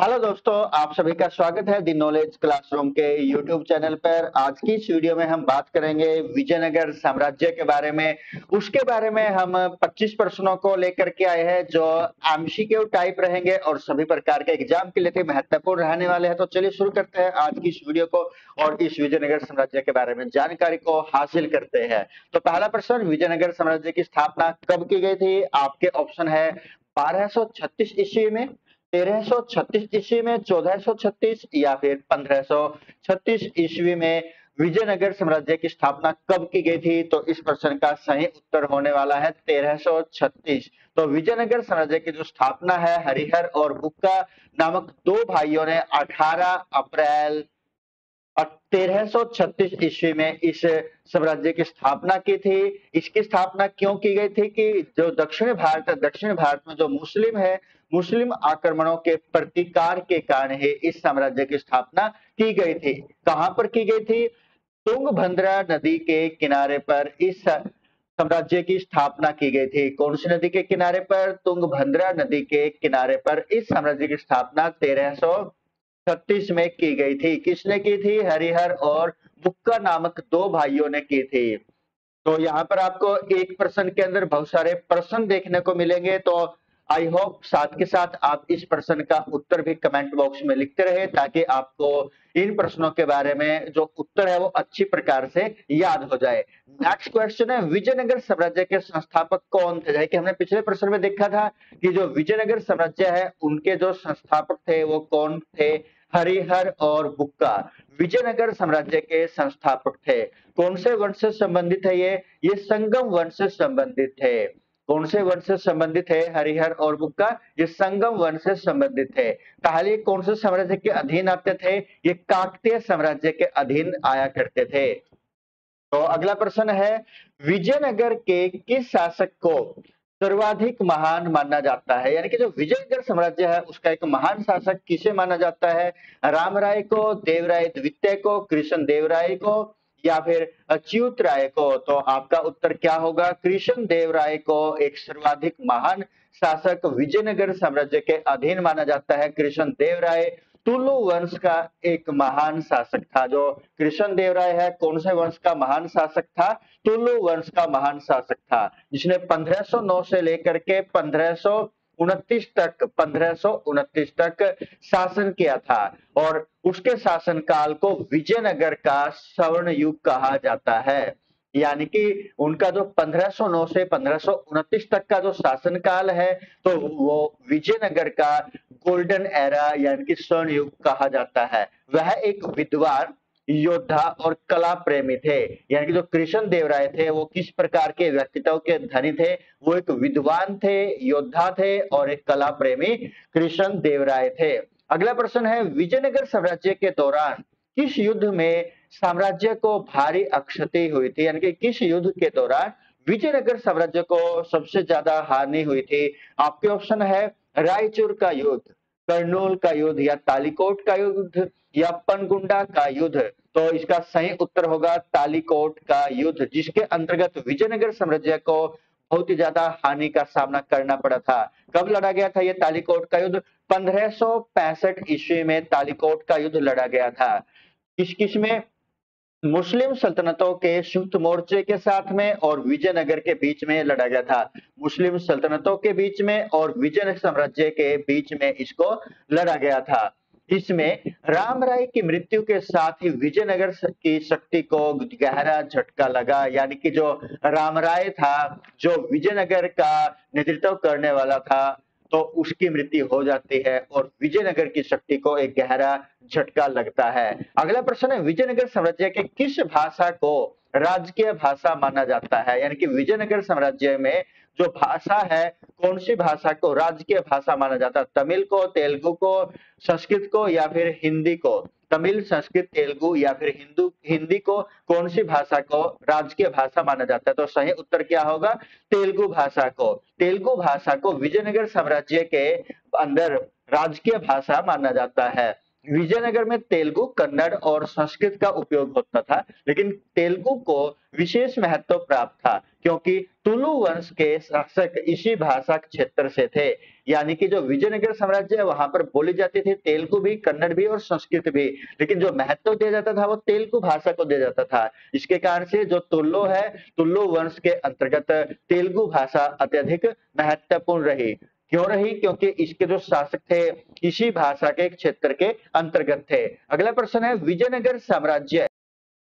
Hello दोस्तों, आप सभी का स्वागत है दी नॉलेज क्लासरूम के यूट्यूब चैनल पर। आज की इस वीडियो में हम बात करेंगे विजयनगर साम्राज्य के बारे में। उसके बारे में हम 25 प्रश्नों को लेकर के आए हैं जो एमसीक्यू टाइप रहेंगे और सभी प्रकार के एग्जाम के लिए महत्वपूर्ण रहने वाले हैं। तो चलिए शुरू करते हैं आज की इस वीडियो को और इस विजयनगर साम्राज्य के बारे में जानकारी को हासिल करते हैं। तो पहला प्रश्न, विजयनगर साम्राज्य की स्थापना कब की गई थी? आपके ऑप्शन है 1236 ईस्वी में, 1336 ईस्वी में, 1436 या फिर 1536 ईस्वी में। विजयनगर साम्राज्य की स्थापना कब की गई थी? तो इस प्रश्न का सही उत्तर होने वाला है 1336। तो विजयनगर साम्राज्य की जो स्थापना है हरिहर और बुक्का नामक दो भाइयों ने 18 अप्रैल 1336 ईस्वी में इस साम्राज्य की स्थापना की थी। इसकी स्थापना क्यों की गई थी कि जो दक्षिण भारत में जो मुस्लिम है, मुस्लिम आक्रमणों के प्रतिकार के कारण ही इस साम्राज्य की स्थापना की गई थी। कहां पर की गई थी? तुंगभद्रा नदी के किनारे पर इस साम्राज्य की स्थापना की गई थी। कौन सी नदी के किनारे पर? तुंगभद्रा नदी के किनारे पर इस साम्राज्य की स्थापना 1336 में की गई थी। किसने की थी? हरिहर और बुक्का नामक दो भाइयों ने की थी। तो यहाँ पर आपको एक प्रश्न के अंदर बहुत सारे प्रश्न देखने को मिलेंगे। तो आई होप साथ के साथ आप इस प्रश्न का उत्तर भी कमेंट बॉक्स में लिखते रहे ताकि आपको इन प्रश्नों के बारे में जो उत्तर है वो अच्छी प्रकार से याद हो जाए। नेक्स्ट क्वेश्चन है, विजयनगर साम्राज्य के संस्थापक कौन थे? जैसे कि हमने पिछले प्रश्न में देखा था कि जो विजयनगर साम्राज्य है उनके जो संस्थापक थे वो कौन थे? हरिहर और बुक्का विजयनगर साम्राज्य के संस्थापक थे। कौन से वंश से संबंधित है ये संगम वंश से संबंधित थे। कौन से वंश से संबंधित है? हरिहर और बुक्का ये संगम वंश से संबंधित थे। पहले कौन से साम्राज्य के अधीन आते थे? ये काकतीय साम्राज्य के अधीन आया करते थे। तो अगला प्रश्न है, विजयनगर के किस शासक को सर्वाधिक महान माना जाता है? यानी कि जो विजयनगर साम्राज्य है उसका एक महान शासक किसे माना जाता है? रामराय को, देवराय द्वितीय को, कृष्ण देवराय को या फिर अच्युत राय को? तो आपका उत्तर क्या होगा? कृष्ण देवराय को एक सर्वाधिक महान शासक विजयनगर साम्राज्य के अधीन माना जाता है। कृष्ण देवराय तुलु वंश का एक महान शासक था। जो कृष्ण देवराय है कौन से वंश का महान शासक था? तुलु वंश का महान शासक था, जिसने 1509 से लेकर के 1529 तक शासन किया था और उसके शासन काल को विजयनगर का स्वर्ण युग कहा जाता है। यानी कि उनका जो 1509 से 1529 तक का जो शासन काल है तो वो विजयनगर का गोल्डन एरा यानी कि स्वर्ण युग कहा जाता है। वह एक विद्वान, योद्धा और कला प्रेमी थे। यानी कि जो कृष्ण देवराय थे वो किस प्रकार के व्यक्तित्व के धनी थे? वो एक विद्वान थे, योद्धा थे और एक कला प्रेमी कृष्ण देवराय थे। अगला प्रश्न है, विजयनगर साम्राज्य के दौरान किस युद्ध में साम्राज्य को भारी क्षति हुई थी? यानी कि किस युद्ध के दौरान विजयनगर साम्राज्य को सबसे ज्यादा हानि हुई थी? आपके ऑप्शन है रायचूर का युद्ध, करनूल का युद्ध या तालीकोट का युद्ध या पनगुंडा का युद्ध। तो इसका सही उत्तर होगा तालीकोट का युद्ध, जिसके अंतर्गत विजयनगर साम्राज्य को बहुत ही ज्यादा हानि का सामना करना पड़ा था। कब लड़ा गया था ये तालीकोट का युद्ध? 1565 ईस्वी में तालीकोट का युद्ध लड़ा गया था। किस किस में? मुस्लिम सल्तनतों के संयुक्त मोर्चे के साथ में और विजयनगर के बीच में लड़ा गया था। मुस्लिम सल्तनतों के बीच में और विजयनगर साम्राज्य के बीच में इसको लड़ा गया था। इसमें राम राय की मृत्यु के साथ ही विजयनगर की शक्ति को गहरा झटका लगा। यानी कि जो राम राय था, जो विजयनगर का नेतृत्व करने वाला था, तो उसकी मृत्यु हो जाती है और विजयनगर की शक्ति को एक गहरा झटका लगता है। अगला प्रश्न है, विजयनगर साम्राज्य के किस भाषा को राजकीय भाषा माना जाता है? यानी कि विजयनगर साम्राज्य में जो भाषा है कौन सी भाषा को राजकीय भाषा माना जाता है? तमिल को, तेलुगु को, संस्कृत को या फिर हिंदी को? तमिल, संस्कृत, तेलुगु या फिर हिंदी को कौन सी भाषा को राजकीय भाषा माना जाता है? तो सही उत्तर क्या होगा? तेलुगु भाषा को। तेलुगु भाषा को विजयनगर साम्राज्य के अंदर राजकीय भाषा माना जाता है। विजयनगर में तेलुगु, कन्नड़ और संस्कृत का उपयोग होता था, लेकिन तेलुगु को विशेष महत्व प्राप्त था क्योंकि तुलु वंश के शासक इसी भाषा क्षेत्र से थे। यानी कि जो विजयनगर साम्राज्य है वहां पर बोली जाती थी तेलुगु भी, कन्नड़ भी और संस्कृत भी, लेकिन जो महत्व दिया जाता था वो तेलुगु भाषा को दिया जाता था। इसके कारण से जो तुल्लु है, तुल्लु वंश के अंतर्गत तेलुगु भाषा अत्यधिक महत्वपूर्ण रही। क्यों रही? क्योंकि इसके जो शासक थे इसी भाषा के क्षेत्र के अंतर्गत थे। अगला प्रश्न है, विजयनगर साम्राज्य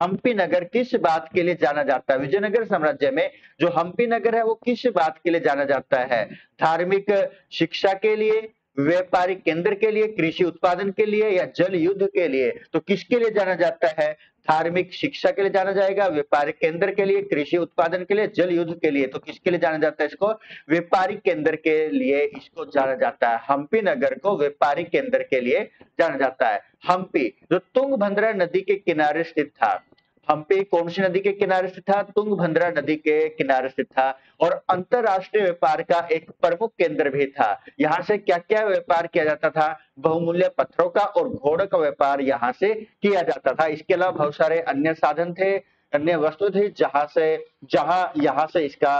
हम्पी नगर किस बात के लिए जाना जाता है? विजयनगर साम्राज्य में जो हम्पी नगर है वो किस बात के लिए जाना जाता है? धार्मिक शिक्षा के लिए, व्यापारिक केंद्र के लिए, कृषि उत्पादन के लिए या जल युद्ध के लिए? तो किसके लिए जाना जाता है? धार्मिक शिक्षा के लिए जाना जाएगा, व्यापारिक केंद्र के लिए, कृषि उत्पादन के लिए, जल युद्ध के लिए। तो किसके लिए जाना जाता है इसको? व्यापारिक केंद्र के लिए इसको जाना जाता है। हम्पी नगर को व्यापारिक केंद्र के लिए जाना जाता है। हम्पी जो तुंगभद्रा नदी के किनारे स्थित था। हम्पी कौन सी नदी के किनारे स्थित था? तुंगभद्रा नदी के किनारे स्थित था और अंतरराष्ट्रीय व्यापार का एक प्रमुख केंद्र भी था। यहाँ से क्या क्या व्यापार किया जाता था? बहुमूल्य पत्थरों का और घोड़ों का व्यापार यहाँ से किया जाता था। इसके अलावा बहुत सारे अन्य साधन थे, अन्य वस्तु थे जहां यहाँ से इसका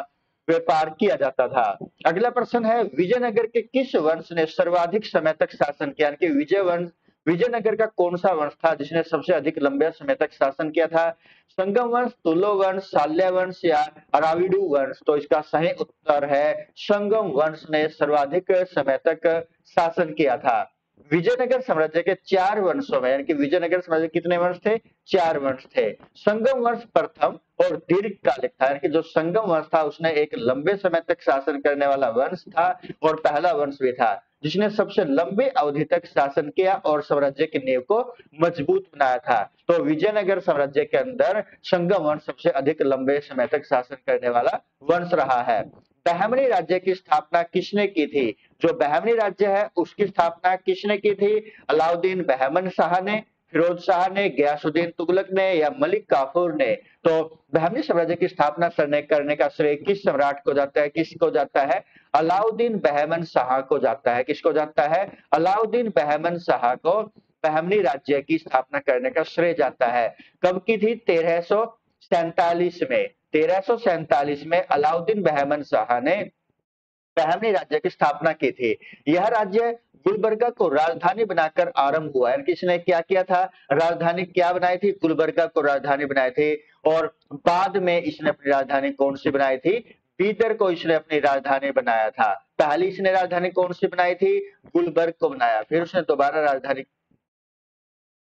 व्यापार किया जाता था। अगला प्रश्न है, विजयनगर के किस वंश ने सर्वाधिक समय तक शासन किया? यानी कि विजयनगर का कौन सा वंश था जिसने सबसे अधिक लंबे समय तक शासन किया था? संगम वंश, तुल्लो वंश, शाल्य वंश या अराविडु वंश? तो इसका सही उत्तर है संगम वंश ने सर्वाधिक समय तक शासन किया था। विजयनगर साम्राज्य के 4 वंशों में, यानी कि विजयनगर साम्राज्य के कितने वंश थे? 4 वंश थे। संगम वंश प्रथम और दीर्घकालिक था, यानी कि जो संगम वंश था उसने एक लंबे समय तक शासन करने वाला वंश था और पहला वंश भी था जिसने सबसे लंबे अवधि तक शासन किया और साम्राज्य की नींव को मजबूत बनाया था। तो विजयनगर साम्राज्य के अंदर संगम वंश सबसे अधिक लंबे समय तक शासन करने वाला वंश रहा है। बहमनी राज्य की स्थापना किसने की थी? जो बहमनी राज्य है उसकी स्थापना किसने की थी? अलाउद्दीन बहमन शाह ने, फिरोज शाह ने, गयासुद्दीन तुगलक ने या मलिक काफूर ने? तो बहमनी साम्राज्य की स्थापना करने का श्रेय किस सम्राट को जाता है? किसको जाता है? अलाउद्दीन बहमन शाह को जाता है। किसको जाता है? अलाउद्दीन बहमन शाह को बहमनी राज्य की स्थापना करने का श्रेय जाता है। कब की थी? 1347 में। 1347 में अलाउद्दीन बहमन शाह ने बहमनी राज्य की स्थापना की थी। यह राज्य गुलबर्गा को राजधानी बनाकर आरंभ हुआ। यानी कि इसने क्या किया था? राजधानी क्या बनाई थी? गुलबर्गा को राजधानी बनाई थी। और बाद में इसने अपनी राजधानी कौन सी बनाई थी? बीदर को इसने अपनी राजधानी बनाया था। पहली इसने राजधानी कौन सी बनाई थी? गुलबर्ग को बनाया। फिर उसने दोबारा राजधानी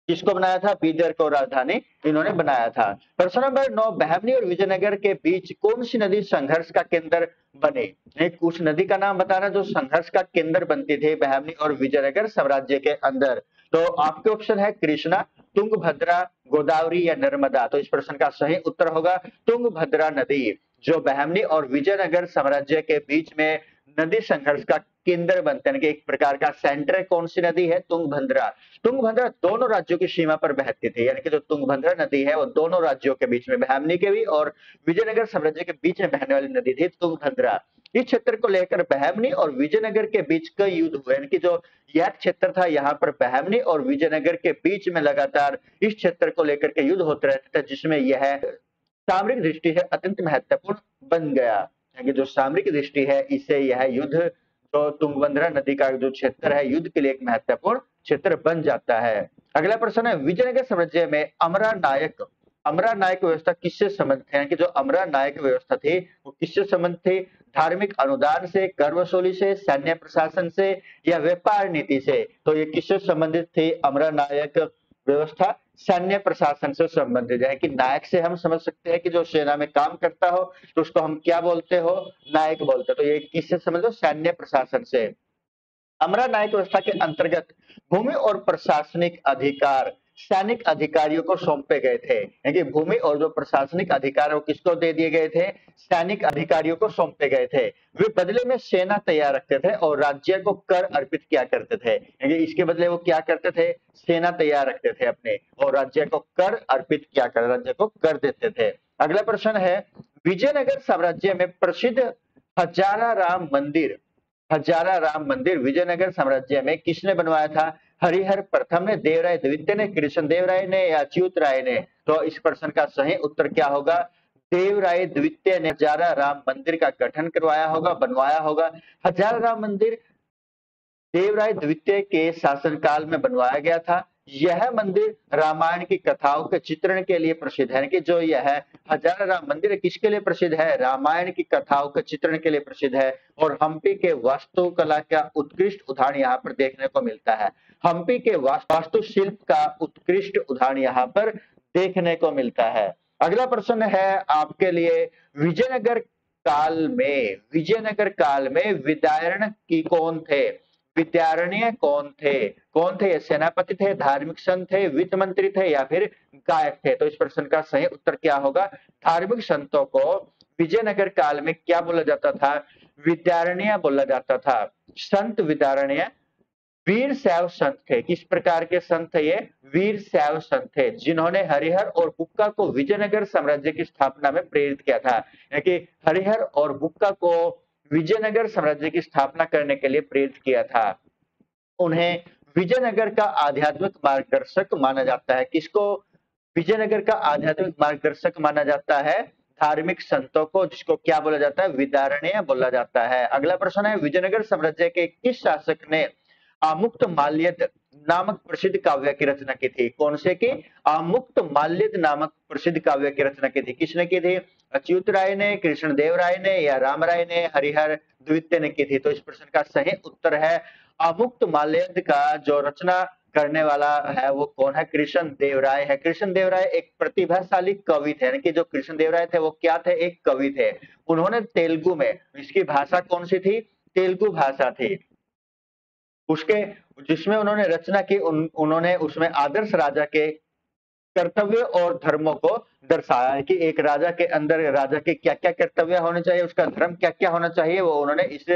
किसको बनाया था? बीदर को राजधानी इन्होंने बनाया था। प्रश्न नंबर 9, बहमनी और विजयनगर के बीच कौन सी नदी संघर्ष का केंद्र बने? कुछ नदी का नाम बताना जो संघर्ष का केंद्र बनती थी बहमनी और विजयनगर साम्राज्य के अंदर। तो आपके ऑप्शन है कृष्णा, तुंगभद्रा, गोदावरी या नर्मदा। तो इस प्रश्न का सही उत्तर होगा तुंगभद्रा नदी, जो बहमनी और विजयनगर साम्राज्य के बीच में नदी संघर्ष का केंद्र बनते हैं कि एक प्रकार का सेंटर। कौन सी नदी है? तुंगभद्रा। तुंगभद्रा दोनों राज्यों की सीमा पर बहती थी, यानी कि जो तुंगभद्रा नदी है वो दोनों राज्यों के बीच में, बहमनी के भी और विजयनगर साम्राज्य के बीच में बहने वाली नदी थी तुंगभद्रा। इस क्षेत्र को लेकर बहमनी और विजयनगर के बीच कई युद्ध हुए, यानी कि जो यह क्षेत्र था यहाँ पर बहमनी और विजयनगर के बीच में लगातार इस क्षेत्र को लेकर के युद्ध होते रहते थे, जिसमें यह सामरिक दृष्टि से अत्यंत महत्वपूर्ण बन गया। यानी जो सामरिक दृष्टि है इससे यह युद्ध जो तुंगभद्रा नदी का जो क्षेत्र है युद्ध के लिए एक महत्वपूर्ण क्षेत्र बन जाता है। अगला प्रश्न है, विजयनगर साम्राज्य में अमरा नायक व्यवस्था किससे संबंधित है? कि जो अमरा नायक व्यवस्था थी वो किससे संबंधित थी? धार्मिक अनुदान से, कर वसूली से, सैन्य प्रशासन से या व्यापार नीति से? तो ये किससे संबंधित थी अमरा नायक व्यवस्था? सैन्य प्रशासन से संबंधित है। कि नायक से हम समझ सकते हैं कि जो सेना में काम करता हो तो उसको हम क्या बोलते हो? नायक बोलते हो। तो ये किससे समझ लो? सैन्य प्रशासन से। अमरा नायक व्यवस्था के अंतर्गत भूमि और प्रशासनिक अधिकार सैनिक अधिकारियों को सौंपे गए थे, यानी कि भूमि और जो प्रशासनिक अधिकार है वो किसको दे दिए गए थे? सैनिक अधिकारियों को सौंपे गए थे। वे बदले में सेना तैयार रखते थे और राज्य को कर अर्पित किया करते थे, यानी कि इसके बदले वो क्या करते थे? सेना तैयार रखते थे अपने और राज्य को कर अर्पित किया कर राज्य को कर देते थे। अगला प्रश्न है, विजयनगर साम्राज्य में प्रसिद्ध हजारा राम मंदिर विजयनगर साम्राज्य में किसने बनवाया था? हरिहर प्रथम ने, देवराय द्वितीय ने, कृष्ण देव राय ने या अच्युत राय ने? तो इस प्रश्न का सही उत्तर क्या होगा? देवराय द्वितीय ने हजारा राम मंदिर का गठन करवाया होगा, बनवाया होगा। हजारा राम मंदिर देवराय द्वितीय के शासनकाल में बनवाया गया था। यह मंदिर रामायण की कथाओं के चित्रण के लिए प्रसिद्ध है कि जो यह हजारा राम मंदिर किसके लिए प्रसिद्ध है? रामायण की कथाओं के चित्रण के लिए प्रसिद्ध है। और हम्पी के वास्तुकला का उत्कृष्ट उदाहरण यहाँ पर देखने को मिलता है। हम्पी के वास्तुशिल्प का उत्कृष्ट उदाहरण यहाँ पर देखने को मिलता है। अगला प्रश्न है आपके लिए, विजयनगर काल में विदारण की कौन थे? विद्यारण्य कौन थे? कौन थे? ये सेनापति थे, धार्मिक संत थे, वित्त मंत्री थे या फिर गायक थे? तो इस प्रश्न का सही उत्तर क्या होगा? धार्मिक संतों को विजयनगर काल में क्या बोला जाता था? विद्यारण्य बोला जाता था। संत विद्यारण्य वीर शैव संत थे। किस प्रकार के संत थे ये? वीर शैव संत थे, जिन्होंने हरिहर और बुक्का को विजयनगर साम्राज्य की स्थापना में प्रेरित किया था। यानी हरिहर और बुक्का को विजयनगर साम्राज्य की स्थापना करने के लिए प्रेरित किया था। उन्हें विजयनगर का आध्यात्मिक मार्गदर्शक माना जाता है। किसको विजयनगर का आध्यात्मिक मार्गदर्शक माना जाता है? धार्मिक संतों को, जिसको क्या बोला जाता है? विदारण्य बोला जाता है। अगला प्रश्न है, विजयनगर साम्राज्य के किस शासक ने आमुक्त माल्यद नामक प्रसिद्ध काव्य की रचना की थी? कौन से की? आमुक्त माल्यद नामक प्रसिद्ध काव्य की रचना की थी। किसने की थी? अच्युत राय ने, कृष्ण देव राय ने या राम राय ने, हरिहर द्वितीय ने की थी? तो इस प्रश्न का सही उत्तर है आमुक्त माल्यद का जो रचना करने वाला है वो कौन है? कृष्ण देव राय है। कृष्ण देव राय एक प्रतिभाशाली कवि थे, यानी कि जो कृष्ण देव राय थे वो क्या थे? एक कवि थे। उन्होंने तेलुगु में, इसकी भाषा कौन सी थी? तेलुगु भाषा थी। उसके जिसमें उन्होंने रचना की, उन्होंने उसमें आदर्श राजा के कर्तव्य और धर्मों को दर्शाया है कि एक राजा के अंदर राजा के क्या क्या कर्तव्य होने चाहिए, उसका धर्म क्या क्या होना चाहिए, वो उन्होंने इस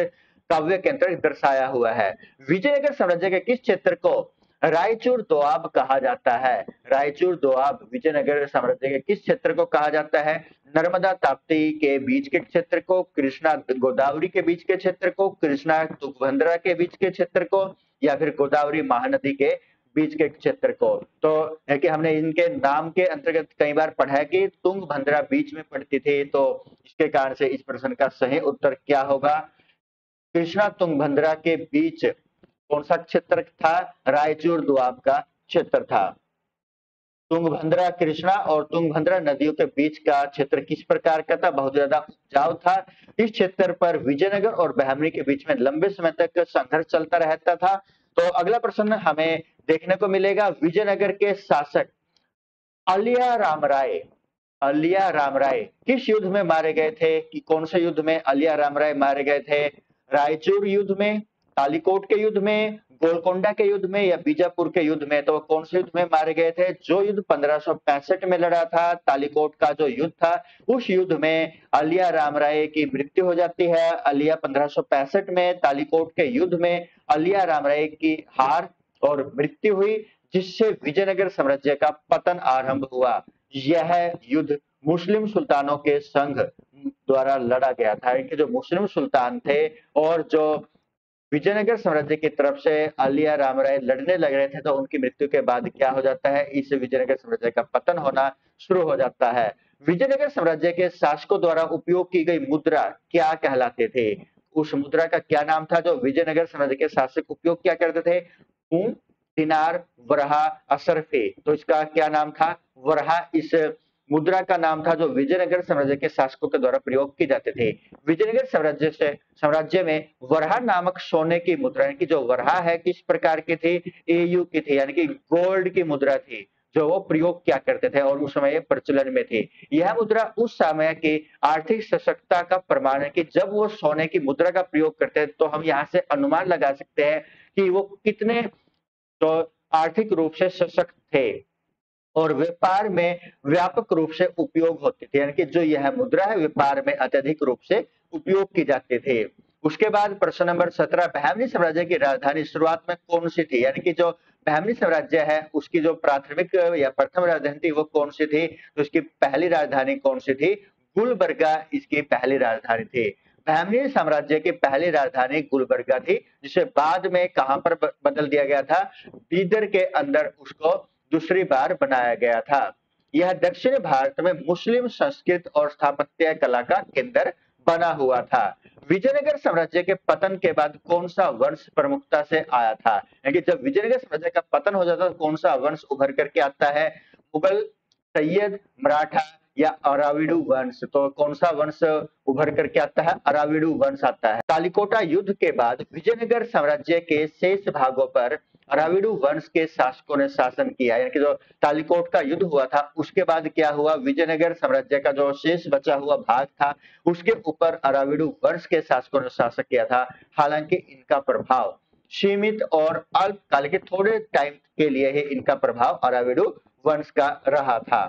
काव्य के अंतर्गत दर्शाया हुआ है। विजयनगर साम्राज्य के किस क्षेत्र को रायचूर दोआब कहा जाता है? रायचूर दोआब विजयनगर साम्राज्य के किस क्षेत्र को कहा जाता है? नर्मदा ताप्ती के बीच के क्षेत्र को, कृष्णा गोदावरी के बीच के क्षेत्र को, कृष्णा तुंगभद्रा के बीच के क्षेत्र को या फिर गोदावरी महानदी के बीच के क्षेत्र को? तो है कि हमने इनके नाम के अंतर्गत कई बार पढ़ा है कि तुंगभद्रा बीच में पड़ती थी, तो इसके कारण से इस प्रश्न का सही उत्तर क्या होगा? कृष्णा तुंगभद्रा के बीच कौन सा क्षेत्र था? रायचूर दोआब का क्षेत्र था। तुंगभद्रा कृष्णा और तुंगभद्रा नदियों के बीच का क्षेत्र किस प्रकार का था? बहुत ज्यादा उपजाऊ था। इस क्षेत्र पर विजयनगर और बहमनी के बीच में लंबे समय तक संघर्ष चलता रहता था। तो अगला प्रश्न हमें देखने को मिलेगा, विजयनगर के शासक अलिया राम राय, अलिया राम राय किस युद्ध में मारे गए थे? कि कौन से युद्ध में अलिया राम राय मारे गए थे? रायचूर युद्ध में, तालीकोट के युद्ध में, गोलकोंडा के युद्ध में या बीजापुर के युद्ध में? तो कौन से युद्ध में मारे गए थे? जो युद्ध 1565 में लड़ा था, तालीकोट का जो युद्ध था, उस युद्ध में अलिया राम राय की मृत्यु हो जाती है। अलिया 1565 में तालीकोट के युद्ध में अलिया राम राय की हार और मृत्यु हुई, जिससे विजयनगर साम्राज्य का पतन आरंभ हुआ। यह युद्ध मुस्लिम सुल्तानों के संघ द्वारा लड़ा गया था कि जो मुस्लिम सुल्तान थे और जो विजयनगर साम्राज्य की तरफ से अलिया राम राय लड़ने लग रहे थे, तो उनकी मृत्यु के बाद क्या हो जाता है? इस विजयनगर साम्राज्य का पतन होना शुरू हो जाता है। विजयनगर साम्राज्य के शासकों द्वारा उपयोग की गई मुद्रा क्या कहलाते थे? उस मुद्रा का क्या नाम था जो विजयनगर साम्राज्य के शासक उपयोग क्या करते थे? दिनार, वरहा, असरफे। तो इसका क्या नाम था? वरहा इस मुद्रा का नाम था जो विजयनगर साम्राज्य के शासकों के द्वारा प्रयोग की जाते थे। विजयनगर साम्राज्य में वरहा नामक सोने की मुद्रा की जो वरहा है किस प्रकार की थी? एयू की थी, यानी कि गोल्ड की मुद्रा थी जो वो प्रयोग क्या करते थे और उस समय ये प्रचलन में थी। यह मुद्रा उस समय की आर्थिक सशक्तता का प्रमाण है कि जब वो सोने की मुद्रा का प्रयोग करते हैं तो हम यहाँ से अनुमान लगा सकते हैं कि वो कितने तो आर्थिक रूप से सशक्त थे और व्यापार में व्यापक रूप से उपयोग होते थे, यानी कि जो यह मुद्रा है व्यापार में अत्यधिक रूप से उपयोग की जाते थे। उसके बाद प्रश्न नंबर 17, बहमनी साम्राज्य की राजधानी शुरुआत में कौन सी थी? यानी कि जो बहमनी साम्राज्य है उसकी जो प्राथमिक या प्रथम राजधानी थी वो कौन सी थी? तो उसकी पहली राजधानी कौन सी थी? गुलबर्गा इसकी पहली राजधानी थी। बहमनी साम्राज्य की पहली राजधानी गुलबर्गा थी, जिसे बाद में कहां पर बदल दिया गया था, बीदर के अंदर उसको दूसरी बार बनाया गया था। यह दक्षिण भारत में मुस्लिम संस्कृत और स्थापत्य कला का केंद्र बना हुआ था। विजयनगर साम्राज्य के पतन के बाद कौन सा वंश प्रमुखता से आया था, यानी जब विजयनगर साम्राज्य का पतन हो जाता है तो कौन सा वंश उभर करके आता है, मुगल, सैयद, मराठा या अराविडु वंश। तो कौन सा वंश उभर करके आता है, अराविडु वंश आता है। तालिकोटा युद्ध के बाद विजयनगर साम्राज्य के शेष भागों पर अराविडु वंश के शासकों ने शासन किया, यानी कि जो तालिकोट का युद्ध हुआ था उसके बाद क्या हुआ, विजयनगर साम्राज्य का जो शेष बचा हुआ भाग था उसके ऊपर अराविडु वंश के शासकों ने शासन किया था। हालांकि इनका प्रभाव सीमित और अल्पकाल के थोड़े टाइम के लिए ही इनका प्रभाव अराविडु वंश का रहा था।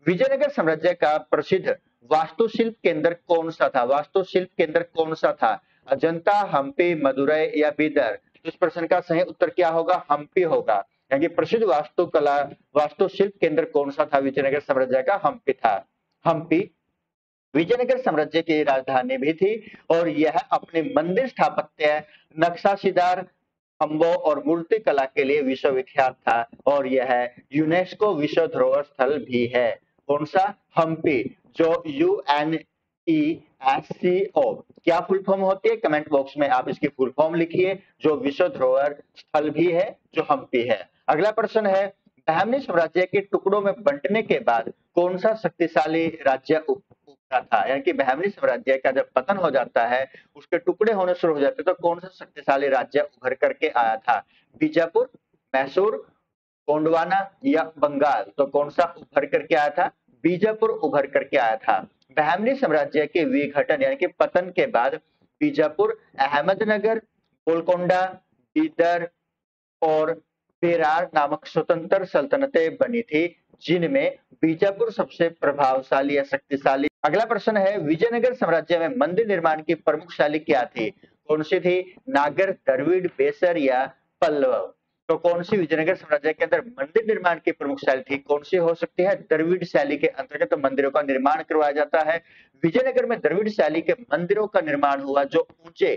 विजयनगर साम्राज्य का प्रसिद्ध वास्तुशिल्प केंद्र कौन सा था, वास्तुशिल्प केंद्र कौन सा था, अजंता, हम्पी, मदुरई या बीदर। तो इस प्रश्न का सही उत्तर क्या होगा, हम्पी होगा। यानी प्रसिद्ध वास्तुकला वास्तुशिल्प केंद्र कौन सा था विजयनगर साम्राज्य का, हम्पी था। हम्पी विजयनगर साम्राज्य की राजधानी भी थी और यह अपने मंदिर स्थापत्य, नक्शाशीदार खंभों और मूर्ति कला के लिए विश्वविख्यात था और यह यूनेस्को विश्व धरोहर स्थल भी है। कौन सा, हम्पी, जो UNESCO, क्या फुल फॉर्म होती है, कमेंट बॉक्स में आप इसकी फुल फॉर्म लिखिए, जो विश्व धरोहर स्थल भी है, जो हम्पी है। अगला प्रश्न है, बहमनी साम्राज्य के टुकड़ों में बंटने के बाद कौन सा शक्तिशाली राज्य उभरा था, यानी कि बहमनी साम्राज्य का जब पतन हो जाता है, उसके टुकड़े होने शुरू हो जाते हैं, तो कौन सा शक्तिशाली राज्य उभर करके आया था, बीजापुर, मैसूर, गोंडवाना या बंगाल। तो कौन सा उभर करके आया था, बीजापुर उभर करके आया था। बहमनी साम्राज्य के विघटन यानी कि पतन के बाद बीजापुर, अहमदनगर, गोलकोंडा, बीदर और बेरार नामक स्वतंत्र सल्तनतें बनी थी, जिनमें बीजापुर सबसे प्रभावशाली या शक्तिशाली। अगला प्रश्न है, विजयनगर साम्राज्य में मंदिर निर्माण की प्रमुख शैली क्या थी, कौन सी थी, नागर, द्रविड़, बेसर या पल्लव। तो कौन सी विजयनगर साम्राज्य के अंदर मंदिर निर्माण की प्रमुख शैली थी, कौन सी हो सकती है, द्रविड़ शैली के अंतर्गत तो मंदिरों का निर्माण करवाया जाता है। विजयनगर में द्रविड़ शैली के मंदिरों का निर्माण हुआ, जो ऊंचे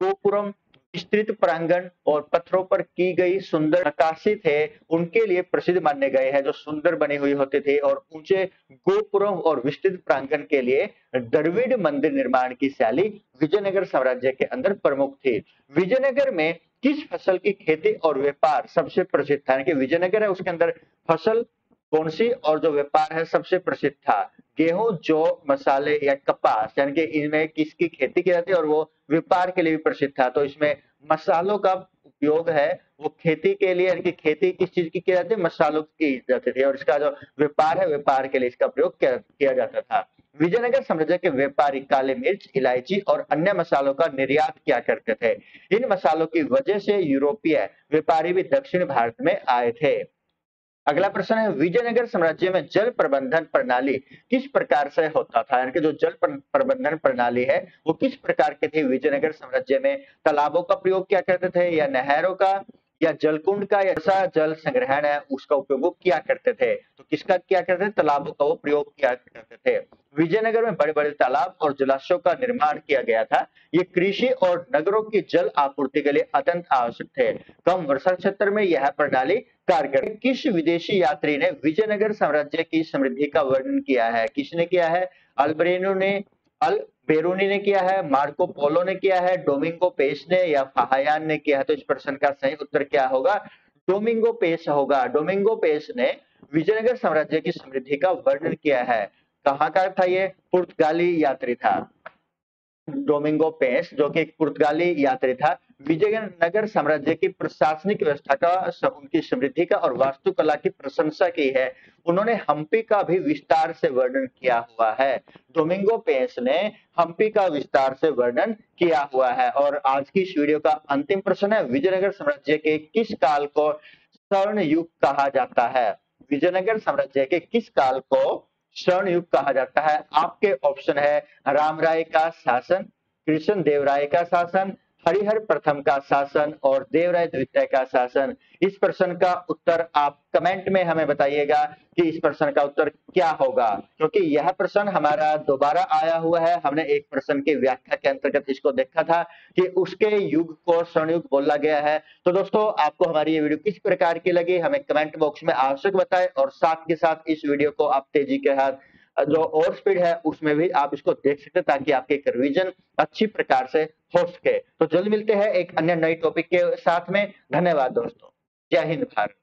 गोपुरम, विस्तृत प्रांगण और पत्थरों पर की गई सुंदर नक्काशी थे उनके लिए प्रसिद्ध माने गए हैं, जो सुंदर बनी हुई होती थी, और ऊंचे गोपुरम और विस्तृत प्रांगण के लिए द्रविड़ मंदिर निर्माण की शैली विजयनगर साम्राज्य के अंदर प्रमुख थी। विजयनगर में किस फसल की खेती और व्यापार सबसे प्रसिद्ध था, यानी कि विजयनगर है उसके अंदर फसल कौन सी और जो व्यापार है सबसे प्रसिद्ध था, गेहूं, जौ, मसाले या कपास, यानी कि इनमें किसकी खेती की जाती है और वो व्यापार के लिए भी प्रसिद्ध था। तो इसमें मसालों का उपयोग है वो खेती के लिए, यानी कि खेती किस चीज की जाती है, मसालों की जाती थी, और इसका जो व्यापार है व्यापार के लिए इसका प्रयोग किया जाता था। विजयनगर साम्राज्य के व्यापारी काले मिर्च, इलायची और अन्य मसालों का निर्यात किया करते थे। इन मसालों की वजह से यूरोपीय व्यापारी भी दक्षिण भारत में आए थे। अगला प्रश्न है, विजयनगर साम्राज्य में जल प्रबंधन प्रणाली किस प्रकार से होता था, यानी कि जो जल प्रबंधन प्रणाली है वो किस प्रकार की थी विजयनगर साम्राज्य में, तालाबों का प्रयोग क्या करते थे या नहरों का या जलकुंड का, या ऐसा जल संग्रहण है उसका उपयोग वो किया करते थे। तो किसका किया करते थे, तालाबों का वो प्रयोग किया करते थे। विजयनगर में बड़े बड़े तालाब और जलाशयों का निर्माण किया गया था, ये कृषि और नगरों की जल आपूर्ति के लिए अत्यंत आवश्यक थे। कम वर्षा क्षेत्र में यह प्रणाली कारगर। किस विदेशी यात्री ने विजयनगर साम्राज्य की समृद्धि का वर्णन किया है, किसने किया है, अल बेरूनी ने किया है, मार्को पोलो ने किया है, डोमिंगो पेस ने या फाहायान ने किया है। तो इस प्रश्न का सही उत्तर क्या होगा, डोमिंगो पेस होगा। डोमिंगो पेस ने विजयनगर साम्राज्य की समृद्धि का वर्णन किया है। कहाँ का था ये, पुर्तगाली यात्री था डोमिंगो पेस, जो कि एक पुर्तगाली यात्री था। विजयनगर साम्राज्य की प्रशासनिक व्यवस्था का, उनकी समृद्धि का और वास्तुकला की प्रशंसा की है। उन्होंने हम्पी का भी विस्तार से वर्णन किया हुआ है। डोमिंगो पेस ने हम्पी का विस्तार से वर्णन किया हुआ है। और आज की इस वीडियो का अंतिम प्रश्न है, विजयनगर साम्राज्य के किस काल को स्वर्ण युग कहा जाता है, विजयनगर साम्राज्य के किस काल को स्वर्ण युग कहा जाता है। आपके ऑप्शन है, रामराय का शासन, कृष्ण देव राय का शासन, हरिहर प्रथम का शासन और देवराय द्वितीय का शासन? इस प्रश्न का उत्तर आप कमेंट में हमें बताइएगा कि इस प्रश्न का उत्तर क्या होगा, क्योंकि यह प्रश्न हमारा दोबारा आया हुआ है। हमने एक प्रश्न की व्याख्या के अंतर्गत इसको देखा था कि उसके युग को स्वर्णयुग बोला गया है। तो दोस्तों, आपको हमारी ये वीडियो किस प्रकार की लगी हमें कमेंट बॉक्स में आवश्यक बताएं, और साथ के साथ इस वीडियो को आप तेजी के साथ जो और स्पीड है उसमें भी आप इसको देख सकते हैं, ताकि आपकी एक रिवीजन अच्छी प्रकार से हो सके। तो जल्द मिलते हैं एक अन्य नई टॉपिक के साथ में। धन्यवाद दोस्तों। जय हिंद भारत।